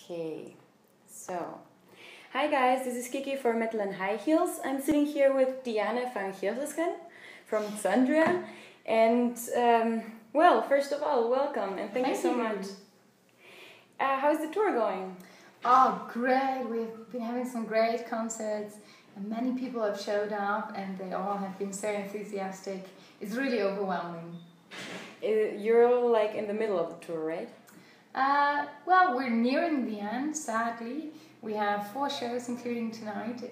Okay, so hi guys, this is Kiki for Metal and Highheels. I'm sitting here with Dianne van Giersbergen from Xandria, and well, first of all, welcome and thank you so much. How's the tour going? Oh, great! We've been having some great concerts, and many people have showed up, and they all have been so enthusiastic. It's really overwhelming. You're like in the middle of the tour, right? Well, we're nearing the end, sadly. We have 4 shows, including tonight.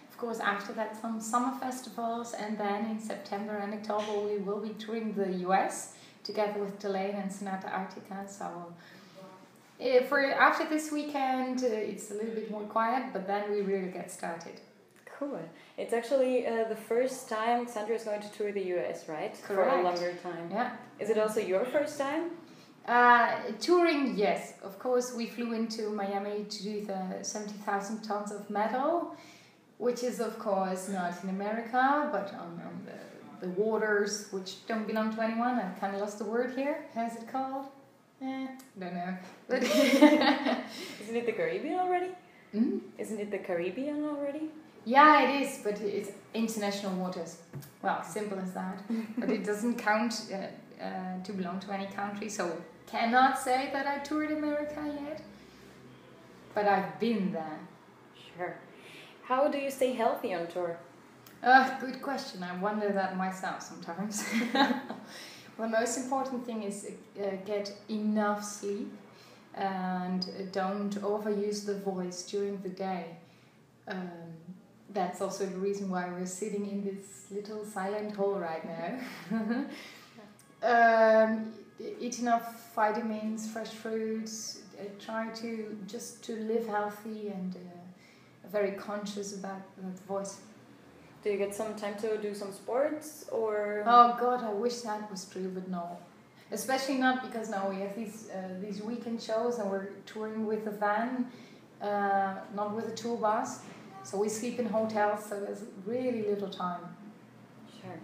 Of course, after that, some summer festivals, and then in September and October, we will be touring the US together with Delaney and Sonata Arctica. So, after this weekend, it's a little bit more quiet, but then we really get started. Cool. It's actually the first time Xandria is going to tour the US, right? Correct. For a longer time. Yeah. Is it also your first time? Touring, yes. Of course, we flew into Miami to do the 70,000 tons of metal, which is, of course, not in America, but on the waters which don't belong to anyone. I kind of lost the word here. How's it called? Don't know. But Isn't it the Caribbean already? Mm? Isn't it the Caribbean already? Yeah, it is, but it's international waters. Well, simple as that. But it doesn't count to belong to any country, so cannot say that I toured America yet. But I've been there. Sure. How do you stay healthy on tour? Good question. I wonder that myself sometimes. Well, the most important thing is get enough sleep and don't overuse the voice during the day. That's also the reason why we're sitting in this little silent hole right now. Eat enough vitamins, fresh fruits, try to live healthy and very conscious about the voice. Do you get some time to do some sports or? Oh God, I wish that was true, but no. Especially not because now we have these weekend shows and we're touring with a van, not with a tour bus. So we sleep in hotels, so there's really little time. Sure.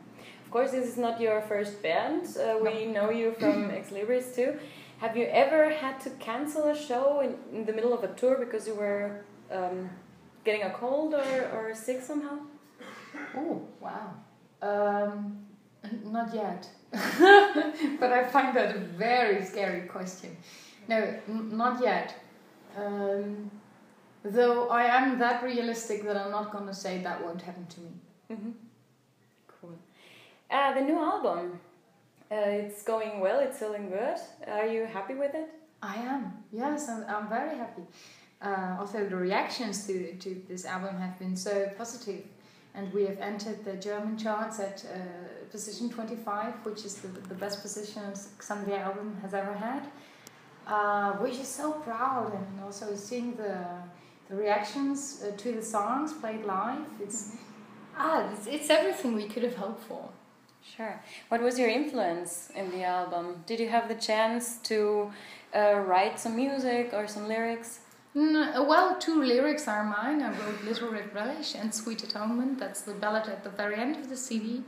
Of course, this is not your first band. We know you from Ex Libris too. Have you ever had to cancel a show in the middle of a tour because you were getting a cold or sick somehow? Oh, wow. Not yet. But I find that a very scary question. No, not yet. Though I am that realistic that I'm not going to say that won't happen to me. Mm-hmm. Cool. The new album, it's going well, it's selling good. Are you happy with it? I am, yes, I'm very happy. Also, the reactions to this album have been so positive. And we have entered the German charts at position 25, which is the best position Xandria album has ever had. Which is so proud, and also seeing the reactions to the songs played live. It's everything we could have hoped for. Sure. What was your influence in the album? Did you have the chance to write some music or some lyrics? Well, 2 lyrics are mine. I wrote Little Red Relish and Sweet Atonement. That's the ballad at the very end of the CD.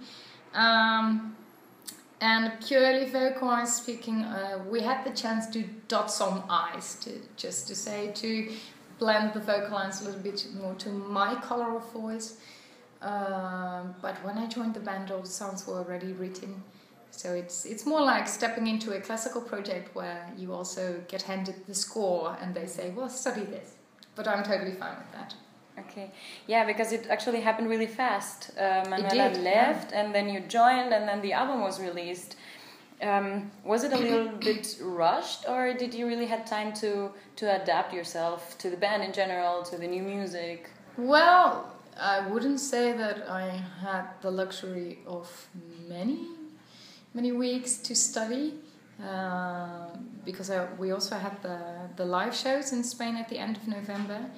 And purely vocalized speaking, we had the chance to dot some I's, to blend the vocal lines a little bit more to my color of voice. But when I joined the band, all the songs were already written. So it's more like stepping into a classical project where you also get handed the score and they say, well, study this. But I'm totally fine with that. Okay. Yeah, because it actually happened really fast. Manuela did, left and then you joined and then the album was released. Was it a little bit rushed or did you really have time to adapt yourself to the band in general, to the new music? Well, I wouldn't say that I had the luxury of many weeks to study because we also had the live shows in Spain at the end of November,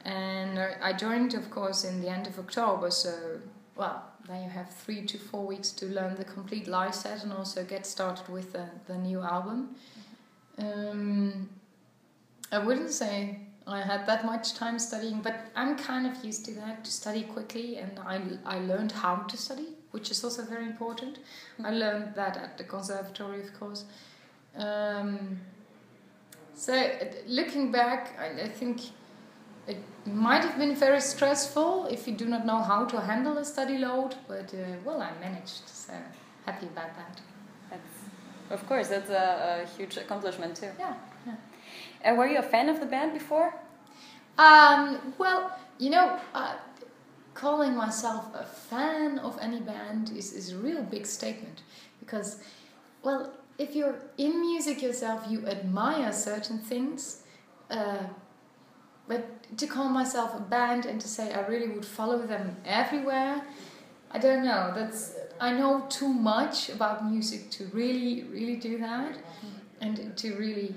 and I joined, of course, in the end of October. So, well, then you have 3 to 4 weeks to learn the complete live set and also get started with the new album. I wouldn't say I had that much time studying, but I'm kind of used to that, to study quickly, and I learned how to study, which is also very important. I learned that at the conservatory, of course. So looking back, I think it might have been very stressful if you do not know how to handle a study load, but well, I managed, so happy about that. Of course, that's a huge accomplishment too. Yeah. Were you a fan of the band before? Well, calling myself a fan of any band is a real big statement, because, well, if you're in music yourself, you admire certain things, but to call myself a band and to say I really would follow them everywhere, I don't know. I know too much about music to really, really do that, and to really,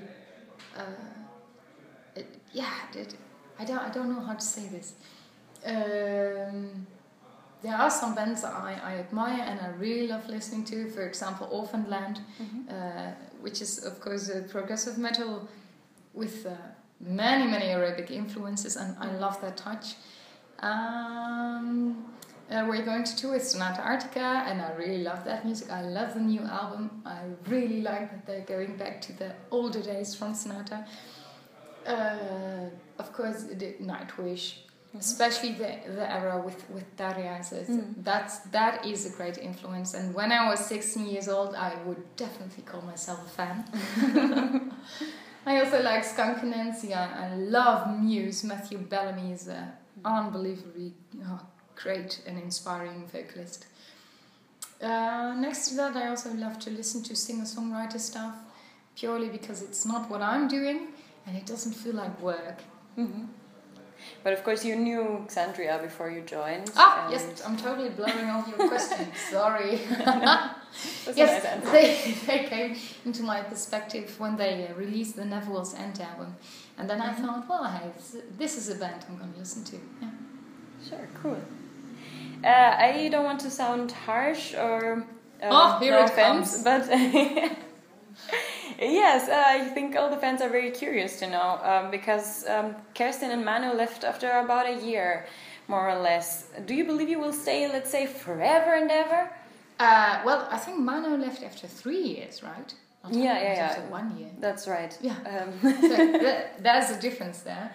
I don't know how to say this. There are some bands that I admire and I really love listening to. For example, Orphanland, which is of course a progressive metal with many Arabic influences, and I love that touch. We're going to tour with Sonata Arctica, and I really love that music. I love the new album. I really like that they're going back to the older days from Sonata. Of course, Nightwish, especially the era with Daria. So that is a great influence. And when I was 16 years old, I would definitely call myself a fan. I also like Skunk Anansi. I love Muse. Matthew Bellamy is an unbelievably great and inspiring vocalist. Next to that, I also love to listen to singer-songwriter stuff, purely because it's not what I'm doing and it doesn't feel like work. But of course you knew Xandria before you joined. Yes, I'm totally blurring all your questions. Sorry. Yes, they came into my perspective when they released the Never Will's End album. And then I thought, well, hey, this is a band I'm going to listen to. Yeah. Sure, cool. I don't want to sound harsh or here no it offense, comes. but yes, I think all the fans are very curious to know because Kerstin and Manu left after about a year, more or less. Do you believe you will stay, let's say, forever and ever? Well, I think Manu left after 3 years, right? Yeah. After 1 year. That's right. Yeah. So there's a difference there.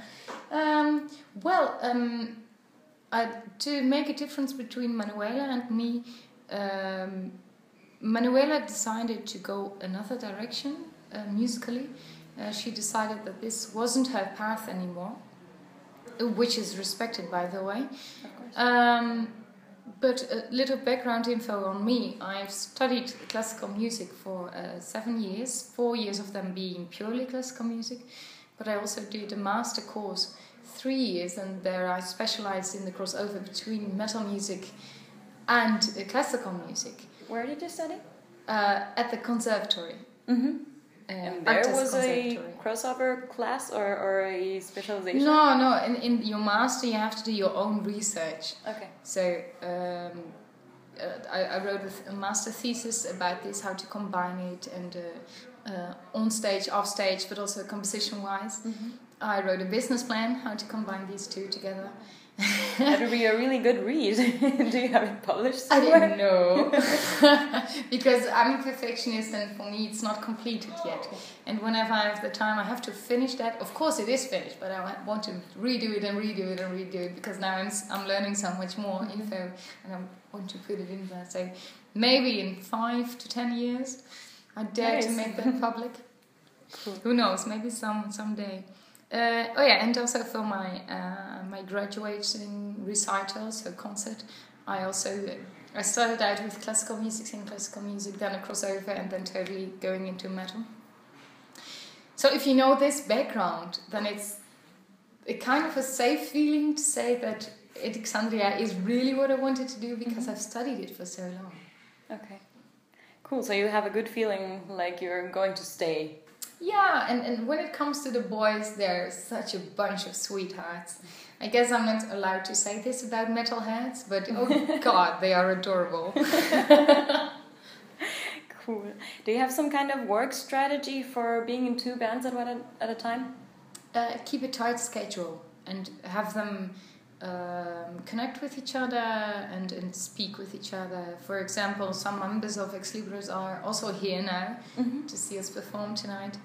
To make a difference between Manuela and me, Manuela decided to go another direction musically. She decided that this wasn't her path anymore, which is respected, by the way. Of course. But a little background info on me. I've studied classical music for 7 years, 4 years of them being purely classical music, but I also did a master course 3 years, and there I specialized in the crossover between metal music and classical music. Where did you study? At the conservatory. And there was a crossover class or a specialization? No. In your master, you have to do your own research. Okay. So I wrote a master thesis about this, how to combine it, and on stage, off stage, but also composition-wise. I wrote a business plan, how to combine these two together. That would be a really good read. Do you have it published somewhere? I didn't know. Because I'm a perfectionist and for me it's not completed yet. And whenever I have the time I have to finish that. Of course it is finished, but I want to redo it because now I'm learning so much more info and I want to put it in there. So maybe in 5 to 10 years I dare to make that public. Cool. Who knows, maybe someday. And also for my my graduating recital, so concert, I started out with classical music, singing classical music, then a crossover, and then totally going into metal. So if you know this background, then it's a kind of a safe feeling to say that Xandria is really what I wanted to do because I've studied it for so long. Okay, cool. So you have a good feeling like you're going to stay. Yeah, and when it comes to the boys, they're such a bunch of sweethearts. I guess I'm not allowed to say this about metalheads, but oh god, they are adorable. Cool. Do you have some kind of work strategy for being in 2 bands at a time? Keep a tight schedule and have them connect with each other and speak with each other. For example, some members of Ex Libris are also here now to see us perform tonight.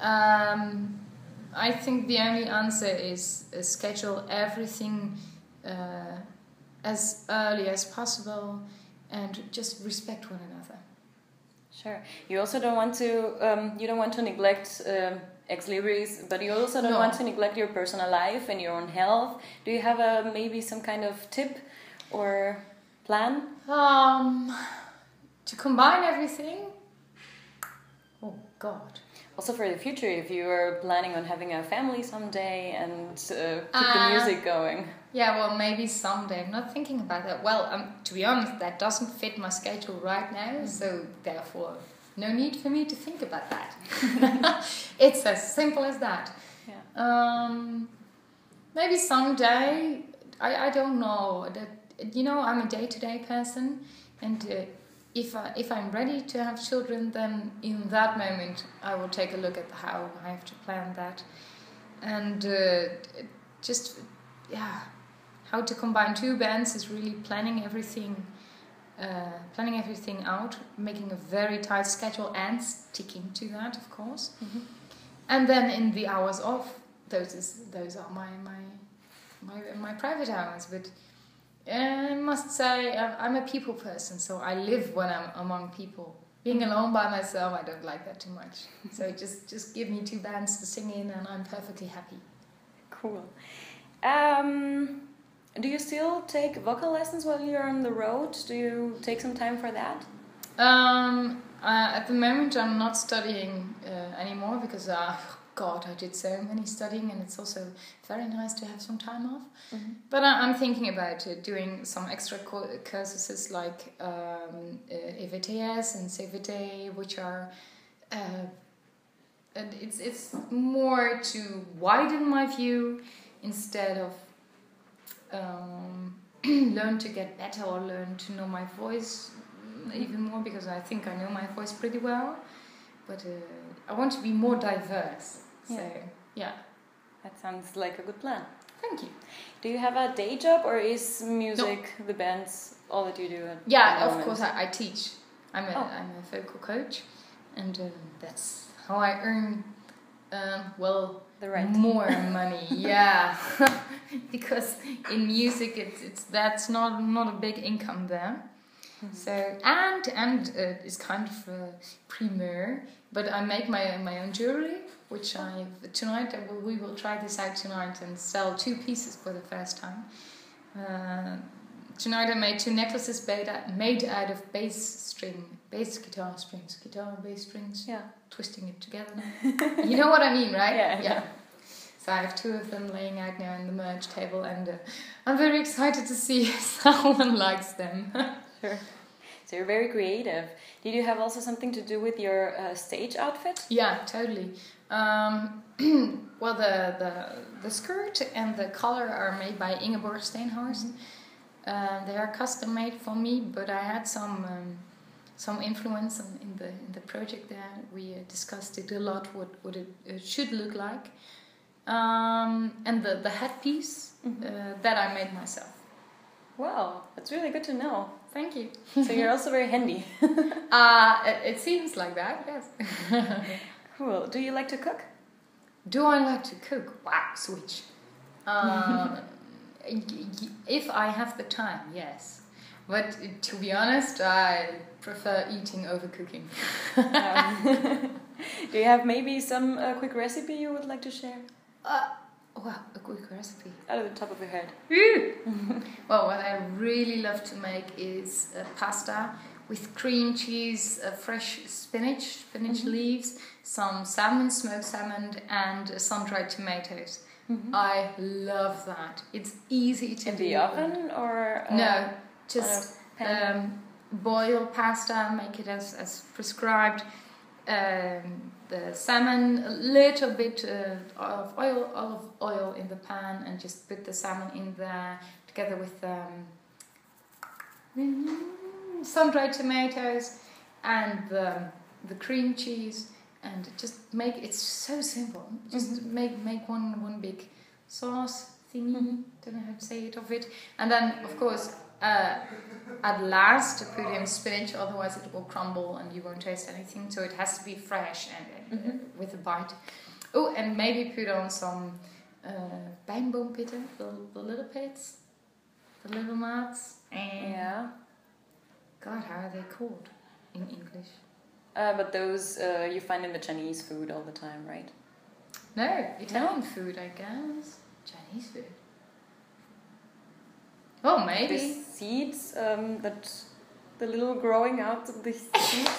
I think the only answer is schedule everything as early as possible and just respect one another. Sure. You also don't want to neglect ex libris, but you also don't want to neglect your personal life and your own health. Do you have maybe some kind of tip or plan? To combine everything. Oh God. Also for the future, if you are planning on having a family someday and keep the music going. Yeah, well, maybe someday. I'm not thinking about that. Well, to be honest, that doesn't fit my schedule right now, so therefore, no need for me to think about that. It's as simple as that. Yeah. Maybe someday. I don't know. I'm a day-to-day person, and if I'm ready to have children, then in that moment I will take a look at how I have to plan that, and how to combine two bands is really planning everything out, making a very tight schedule and sticking to that, of course. Mm-hmm. And then in the hours off, those are my private hours, but. I must say, I'm a people person, so I live when I'm among people. Being alone by myself, I don't like that too much. So just give me two bands to sing in, and I'm perfectly happy. Cool. Do you still take vocal lessons while you're on the road? Do you take some time for that? At the moment, I'm not studying anymore because God, I did so many studying, and it's also very nice to have some time off. Mm-hmm. But I'm thinking about doing some extra courses like EVTS and CVT, which are, and it's more to widen my view instead of learn to get better or learn to know my voice even more, because I think I know my voice pretty well. But I want to be more diverse. So, yeah. That sounds like a good plan. Thank you. Do you have a day job, or is music, the bands, all that you do? Of course I teach. I'm a vocal coach, and that's how I earn, the rent. More money. Yeah, because in music that's not a big income there. Mm-hmm. So and it's kind of a premiere, but I make my own jewelry, which we will try this out tonight and sell 2 pieces for the first time. Tonight I made 2 necklaces made out of bass guitar strings. Yeah, twisting it together. You know what I mean, right? Yeah. So I have 2 of them laying out now on the merch table, and I'm very excited to see if someone likes them. Sure. So you're very creative. Did you have also something to do with your stage outfit? Yeah, totally. Well, the skirt and the collar are made by Ingeborg Steenhorst. Mm-hmm. They are custom made for me, but I had some influence in the project there. We discussed it a lot, what it should look like, and the headpiece that I made myself. Wow, that's really good to know. Thank you. So you're also very handy. It seems like that, yes. Cool. Do you like to cook? Do I like to cook? Wow, switch. If I have the time, yes. But to be honest, I prefer eating over cooking. Do you have maybe some quick recipe you would like to share? Wow, a quick recipe. Out of the top of your head. Well, what I really love to make is pasta with cream cheese, fresh spinach leaves, some salmon, smoked salmon, and sun-dried tomatoes. Mm-hmm. I love that. It's easy to do. In the oven or? No, just boil pasta, make it as prescribed. The salmon, a little bit of olive oil in the pan, and just put the salmon in there together with sun-dried tomatoes and the cream cheese, and just make it so simple. Just make one big sauce thingy. Don't know how to say it of it, and then of course at last to put in spinach, otherwise it will crumble and you won't taste anything. So it has to be fresh and with a bite. Oh, and maybe put on some pijnboompitten, the little pits, the little nuts. And God, how are they called in English? But those you find in the Chinese food all the time, right? No, Italian food, I guess. Chinese food. Oh, maybe. The seeds, that the little growing out of the seeds.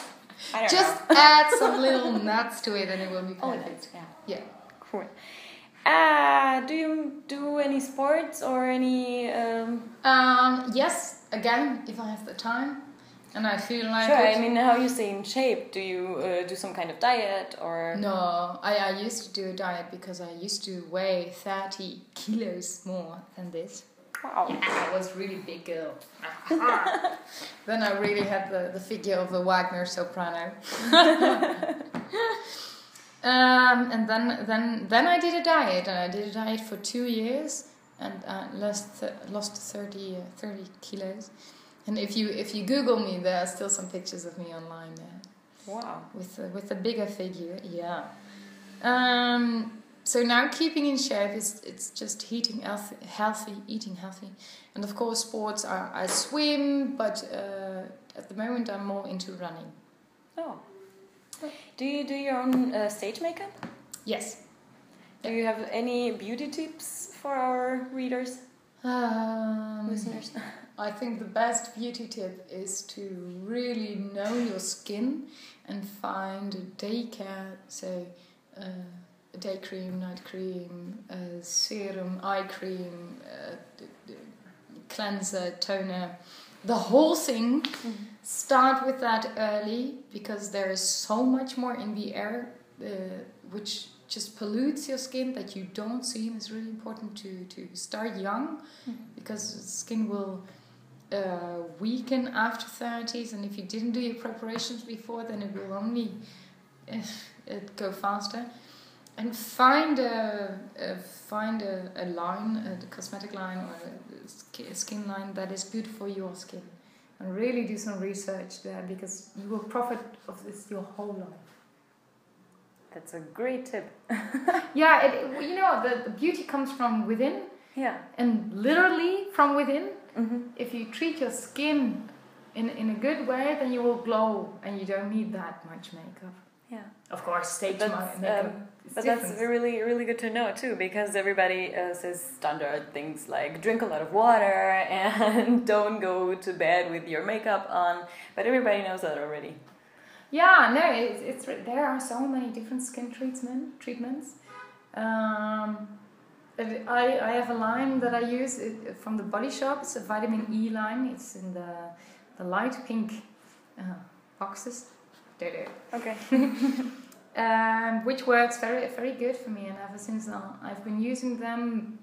I don't Just know. add some little nuts to it and it will be perfect. Yeah. Cool. Do you do any sports or any? Yes, again, if I have the time and I feel like Sure. it. I mean, how you stay in shape? Do you do some kind of diet or? No, I used to do a diet because I used to weigh 30 kilos more than this. Wow. Yeah, I was really big girl. Then I really had the figure of a Wagner soprano. And then I did a diet, and I did a diet for 2 years, and lost 30 kilos. And if you Google me, there are still some pictures of me online. Wow. With a bigger figure, yeah. So now keeping in shape it's just eating healthy, and of course sports are I swim, but at the moment I'm more into running. Oh. Do you do your own stage makeup? Yes. Do you have any beauty tips for our readers, listeners? I think the best beauty tip is to really know your skin and find a day care, so day cream, night cream, serum, eye cream, cleanser, toner, the whole thing. Start with that early, because there is so much more in the air which just pollutes your skin that you don't see, and it's really important to start young, because skin will weaken after 30s, and if you didn't do your preparations before, then it will only go faster. And find a line, a cosmetic line or a skin line that is good for your skin, and really do some research there, because you will profit of this your whole life. That's a great tip. Yeah, the beauty comes from within. Yeah. And literally from within. If you treat your skin in a good way, then you will glow, and you don't need that much makeup. Yeah. Of course, stage makeup. But that's really, really good to know too, because everybody says standard things like drink a lot of water and don't go to bed with your makeup on. But everybody knows that already. Yeah, no, it's there are so many different skin treatments. I have a line that I use from the Body Shop. It's a vitamin E line. It's in the light pink boxes. Okay. Which works very, very good for me, and ever since I've been using them,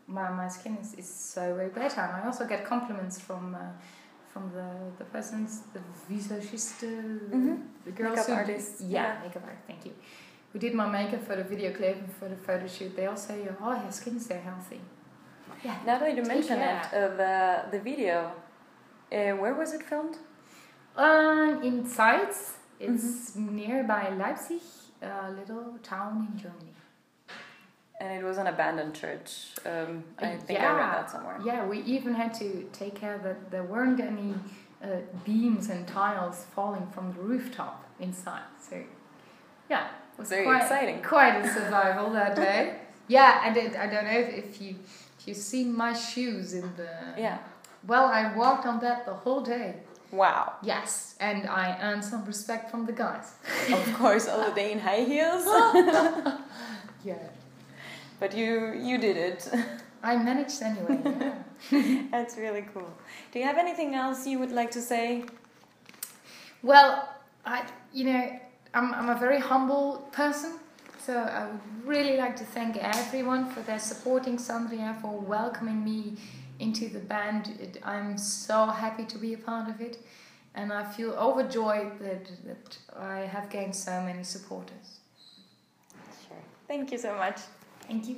my skin is so way better. And I also get compliments from the persons, the visagist, the girls, makeup artists. Yeah, makeup artist. Thank you. Who did my makeup for the video clip and for the photo shoot? They all say, "Oh, your skin's so healthy." Yeah. Now that you mention it, the video, where was it filmed? In Zeitz. It's nearby Leipzig, a little town in Germany. And it was an abandoned church. I think I read that somewhere. Yeah, we even had to take care that there weren't any beams and tiles falling from the rooftop inside. So, yeah, it was very exciting. Quite a survival that day. Yeah, I don't know if you see my shoes in the. Yeah. Well, I walked on that the whole day. Wow. Yes, and I earned some respect from the guys. Of course, all the day in high heels. Yeah. But you did it. I managed anyway, yeah. That's really cool. Do you have anything else you would like to say? Well, I'm a very humble person, so I would really like to thank everyone for their supporting Xandria, for welcoming me into the band. I'm so happy to be a part of it, and I feel overjoyed that I have gained so many supporters. Sure. Thank you so much. Thank you.